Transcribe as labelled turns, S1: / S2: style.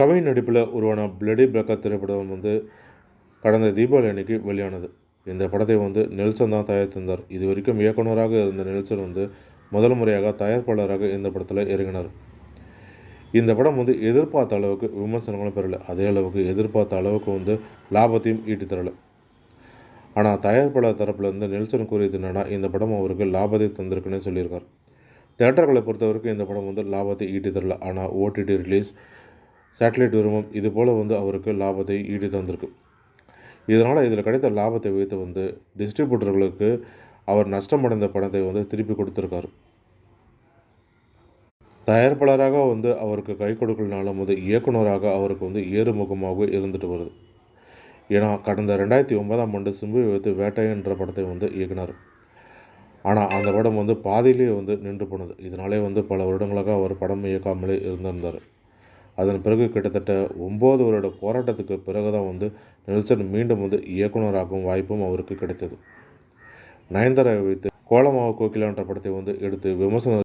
S1: கவின் நடிப்பில் உருவான பிளடி பிரக்கத் திரைப்படம் கடந்த தீபாவளி அன்னைக்கு வெளியானது. இந்த படத்தை நெல்சன் தான் தயாரித்திருந்தார். இது வரைக்கும் இயக்குனராக இருந்த நெல்சன் முதல் முறையாக தயாரிப்பாளராக இந்த படத்தில் இறங்கினார். இந்த படம் எதிர்பார்த்த அளவுக்கு விமர்சனங்களும் பெறலை. அதே அளவுக்கு எதிர்பார்த்த அளவுக்கு லாபத்தையும் ஈட்டி தரலை. ஆனால் தயாரிப்பாளர் தரப்புலேருந்து நெல்சன் கூறியது என்னன்னா, இந்த படம் அவருக்கு லாபத்தை தந்திருக்குன்னு சொல்லியிருக்கார். தேட்டர்களை பொறுத்தவரைக்கும் இந்த படம் லாபத்தை ஈட்டி தரல. ஆனால் ஓடிடி ரிலீஸ், சேட்டலைட் உரிமம் இது போல் அவருக்கு லாபத்தை ஈட்டி தந்திருக்கு. இதனால் இதில் கிடைத்த லாபத்தை வைத்து டிஸ்ட்ரிபியூட்டர்களுக்கு அவர் நஷ்டமடைந்த பணத்தை திருப்பி கொடுத்துருக்காரு. தயாரிப்பாளராக அவருக்கு கை கொடுக்கலனாலும் இயக்குனராக அவருக்கு ஏறுமுகமாக இருந்துட்டு வருது. ஏன்னா கடந்த 2009ஆம் ஆண்டு சிம்புவை வைத்து வேட்டையன் என்ற படத்தை இயக்குனார். ஆனால் அந்த படம் பாதியிலேயே நின்று போனது. இதனாலே பல வருடங்களாக அவர் படம் இயக்காமலே இருந்திருந்தார். அதன் பிறகு கிட்டத்தட்ட 9 வருட போராட்டத்துக்கு பிறகு தான் நெல்சன் மீண்டும் இயக்குனராகும் வாய்ப்பும் அவருக்கு கிடைத்தது. நயன்தாராவை வைத்து கோலமாவு கோகிலா என்ற படத்தை எடுத்து விமர்சனம்